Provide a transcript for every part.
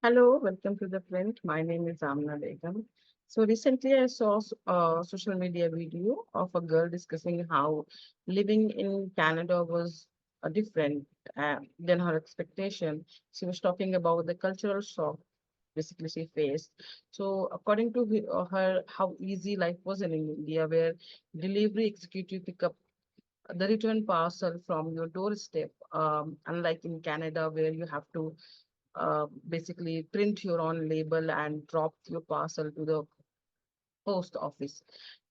Hello, welcome to the print. My name is Amna Begum. So recently I saw a social media video of a girl discussing how living in Canada was different than her expectation. She was talking about the cultural shock basically she faced. So according to her, how easy life was in India, where delivery executive pick up the return parcel from your doorstep, unlike in Canada where you have to basically print your own label and drop your parcel to the post office.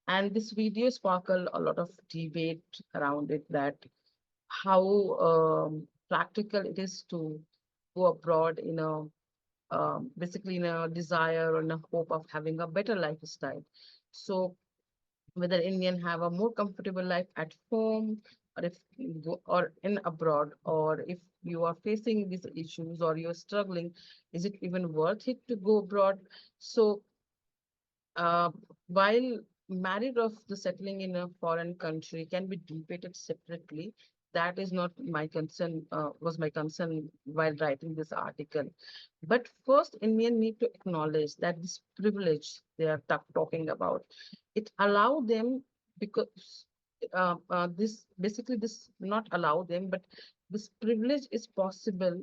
And this video sparkled a lot of debate around it that how practical it is to go abroad in a basically in a desire or in a hope of having a better lifestyle. So whether Indian have a more comfortable life at home or if you go or in abroad, or if you are facing these issues or you're struggling, is it even worth it to go abroad? So uh, while married of the settling in a foreign country can be debated separately, that is not my concern, was my concern while writing this article. But first, Indian need to acknowledge that this privilege they are talking about, it allow them because this basically this not allow them, but this privilege is possible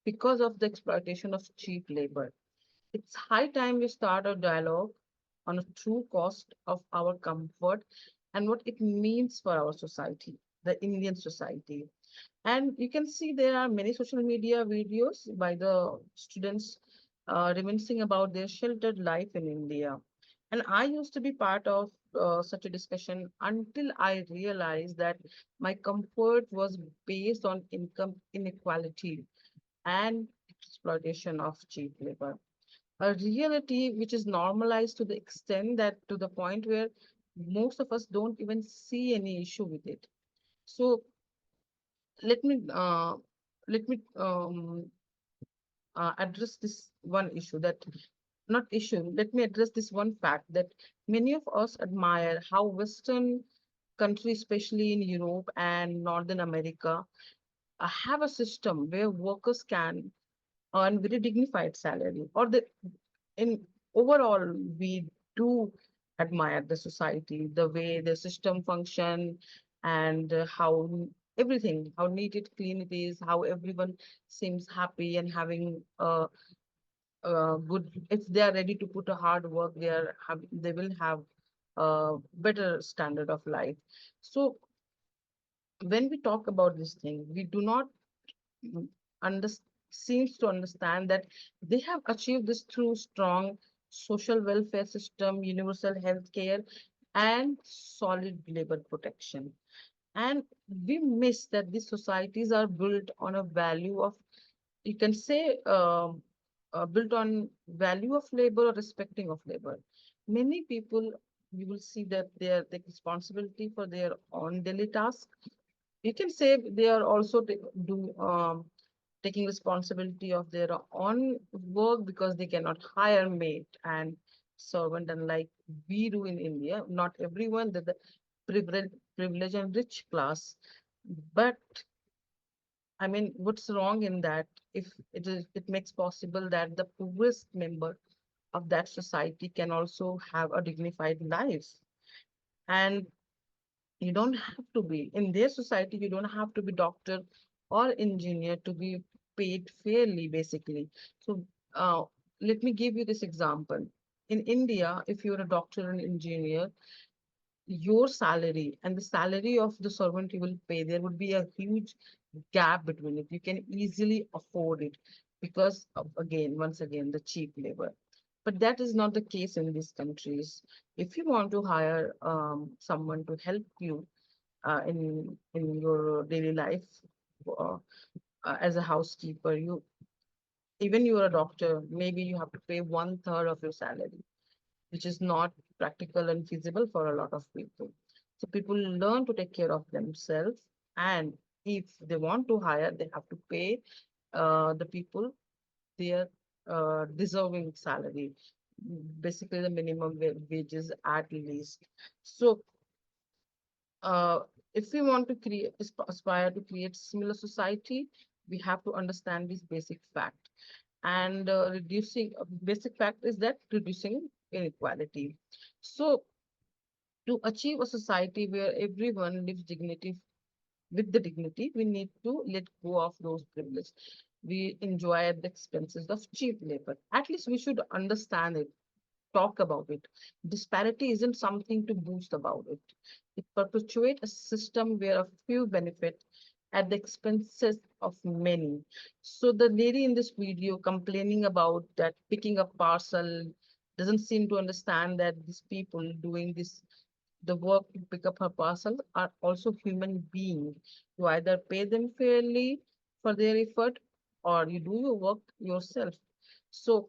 because of the exploitation of cheap labor. It's high time we start a dialogue on a true cost of our comfort and what it means for our society, the Indian society. And you can see there are many social media videos by the students reminiscing about their sheltered life in India. And I used to be part of such a discussion until I realized that my comfort was based on income inequality and exploitation of cheap labor, a reality which is normalized to the extent that to the point where most of us don't even see any issue with it. So let me uh, let me address this one issue that not issue. Let me address this one fact that many of us admire how Western countries, especially in Europe and Northern America, have a system where workers can earn very dignified salary, or the in overall we do admire the society, the way the system function, and how everything, how neat it clean it is, how everyone seems happy and having good. If they are ready to put a hard work, they will have a better standard of life. So when we talk about this thing, we do not mm, under, seems to understand that they have achieved this through strong social welfare system, universal health care, and solid labor protection. And we miss that these societies are built on a value of, you can say, built on value of labor or respecting of labor. Many people, you will see that they are take responsibility for their own daily tasks. You can say they are also taking responsibility of their own work because they cannot hire maid and servant, unlike we do in India. Not everyone, the privilege, privileged and rich class. But I mean, what's wrong in that if it makes possible that the poorest member of that society can also have a dignified life. And you don't have to be in their society, you don't have to be doctor or engineer to be paid fairly, basically. So uh, let me give you this example. In India, if you're a doctor and engineer, your salary and the salary of the servant you will pay, there would be a huge gap between it. You can easily afford it because of, again, once again, the cheap labor. But that is not the case in these countries. If you want to hire someone to help you in your daily life, uh, as a housekeeper, you, even you are a doctor, maybe you have to pay one third of your salary, which is not practical and feasible for a lot of people. So people learn to take care of themselves, and if they want to hire, they have to pay the people their deserving salary, basically the minimum wages at least. So uh, if we want to create aspire to create similar society, we have to understand this basic fact. and reducing basic fact is that reducing inequality. So to achieve a society where everyone lives dignity with the dignity, we need to let go of those privileges we enjoy at the expenses of cheap labor. At least we should understand it, talk about it. Disparity isn't something to boast about it. It perpetuates a system where a few benefit at the expenses of many. So the lady in this video complaining about that picking up parcel doesn't seem to understand that these people doing this the work to pick up her parcel are also human beings. You either pay them fairly for their effort or you do your work yourself. So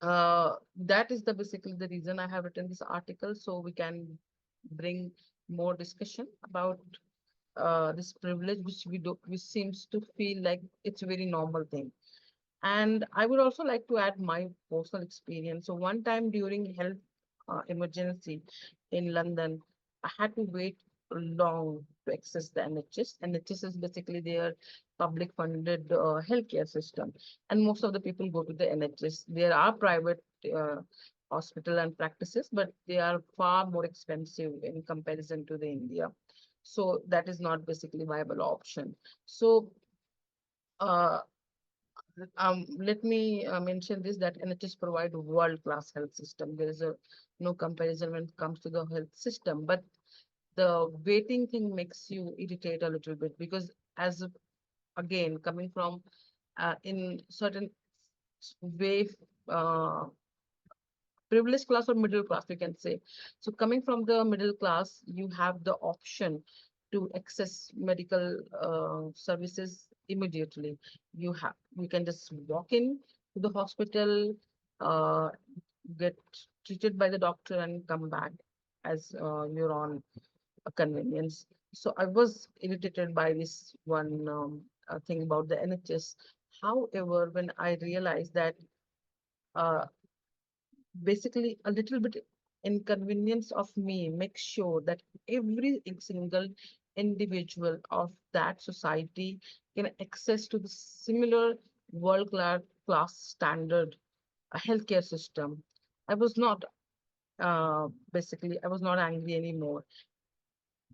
that is the basically the reason I have written this article, so we can bring more discussion about this privilege, which we do, which seems to feel like it's a very normal thing. And I would also like to add my personal experience. So one time during health emergency in London, I had to wait long to access the NHS. NHS is basically their public funded healthcare system. And most of the people go to the NHS. There are private hospital and practices, but they are far more expensive in comparison to the India. So that is not basically viable option. So uh, let me mention this that NHS provide world-class health system. There is a no comparison when it comes to the health system, but the waiting thing makes you irritate a little bit because as again coming from in certain way uh, privileged class or middle class, we can say. So coming from the middle class, you have the option to access medical services immediately. You can just walk in to the hospital, uh, get treated by the doctor, and come back as you're on a convenience. So I was irritated by this one thing about the NHS. However, when I realized that uh, basically a little bit inconvenience of me make sure that every single individual of that society can access to the similar world class standard healthcare system. I was not basically I was not angry anymore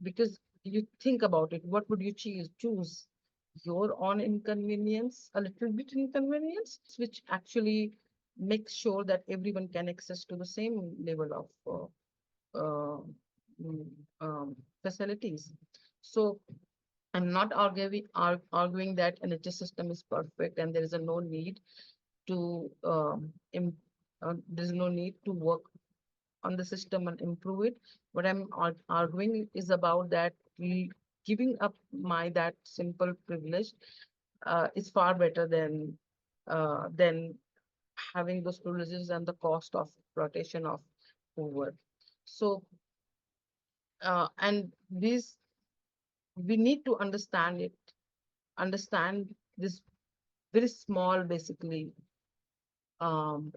because you think about it, what would you choose your own inconvenience, a little bit inconvenience, which actually makes sure that everyone can access to the same level of uh, mm, facilities. So I'm not arguing that NHS system is perfect and there is a no need to there's no need to work on the system and improve it. What I'm arguing is about that giving up my that simple privilege is far better than having those privileges and the cost of rotation of over. So and this we need to understand this very small, basically um,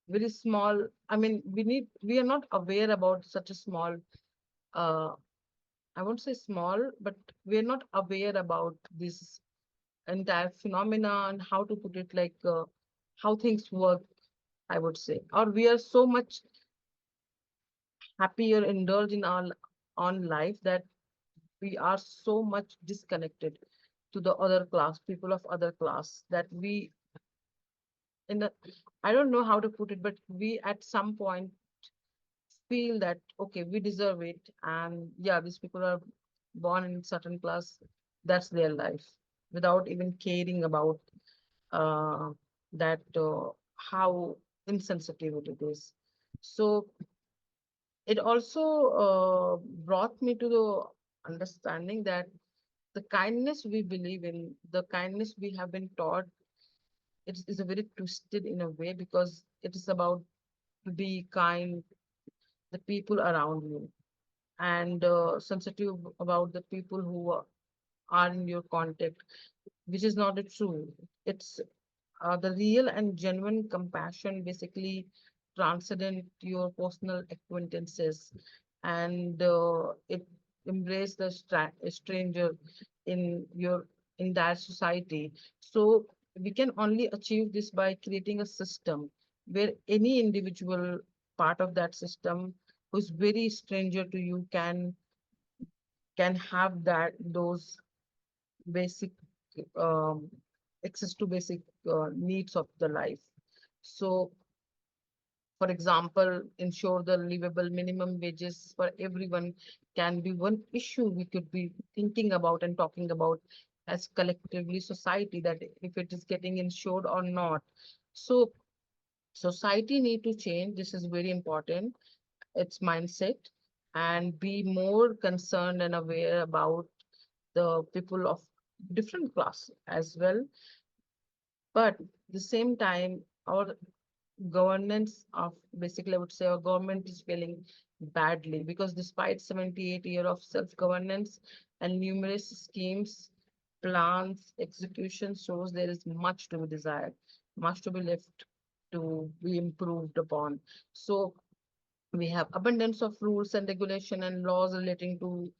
very small. I mean, we are not aware about such a small uh, I won't say small, but we're not aware about this entire phenomena and how to put it like how things work, I would say. Or we are so much happy or indulged in our on life that we are so much disconnected to the other class, people of other class, that we in the I don't know how to put it, but we at some point feel that okay, we deserve it, and yeah, these people are born in certain class, that's their life, without even caring about uh, that how insensitive it is. So it also brought me to the understanding that the kindness we believe in, the kindness we have been taught, it is a very twisted in a way because it is about to be kind the people around you and sensitive about the people who are in your contact, which is not true. It's the real and genuine compassion basically transcendent your personal acquaintances and it embrace the stranger in your in that society. So we can only achieve this by creating a system where any individual part of that system who's very stranger to you can have those basic um, access to basic needs of the life. So, for example, ensure the livable minimum wages for everyone can be one issue we could be thinking about and talking about as collectively society, that if it is getting ensured or not. So society need to change. This is very important. Its mindset, and be more concerned and aware about the people of different class as well. But at the same time, our governance of, basically I would say our government is failing badly, because despite 78 year of self-governance and numerous schemes, plans, execution shows there is much to be desired, much to be left to be improved upon. So we have abundance of rules and regulation and laws relating to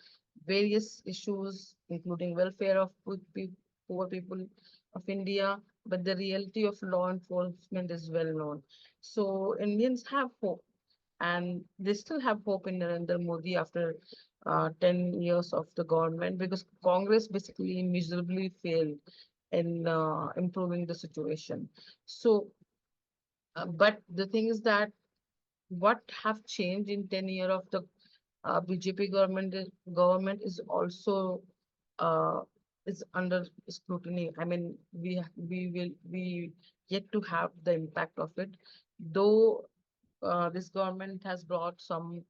various issues, including welfare of poor people of India. But the reality of law enforcement is well known. So Indians have hope, and they still have hope in Narendra Modi after 10 years of the government, because Congress basically miserably failed in improving the situation. So, but the thing is that what have changed in 10 years of the BJP government is also uh, is under scrutiny. I mean, we yet to have the impact of it, though this government has brought some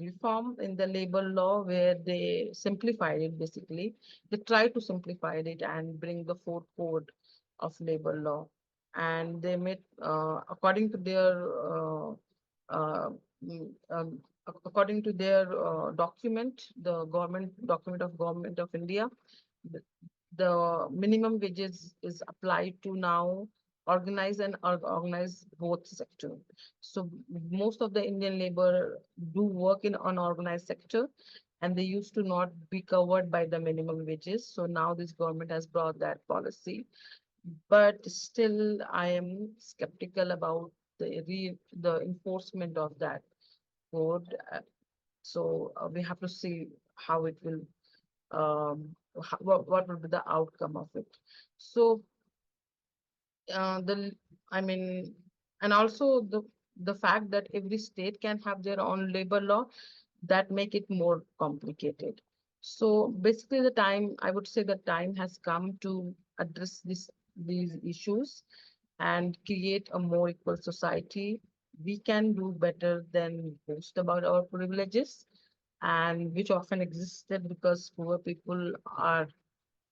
reform in the labor law where they simplified it. Basically, they try to simplify it and bring the fourth code of labor law, and they made according to their uh, according to their document, the government document of Government of India, the, the minimum wages is applied to now organize and organize both sector. So most of the Indian labor do work in unorganized sector, and they used to not be covered by the minimum wages. So now this government has brought that policy, but still I am skeptical about the enforcement of that code. So we have to see how it will, what will be the outcome of it. So the I mean, and also the fact that every state can have their own labor law, that make it more complicated. So basically, I would say the time has come to address these issues and create a more equal society. We can do better than boast about our privileges, and which often existed because poor people are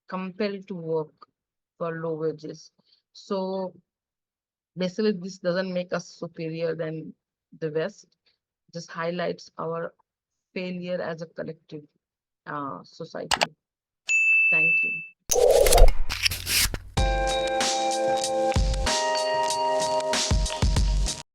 compelled to work for low wages. So basically, this doesn't make us superior than the West, just highlights our failure as a collective society. Thank you.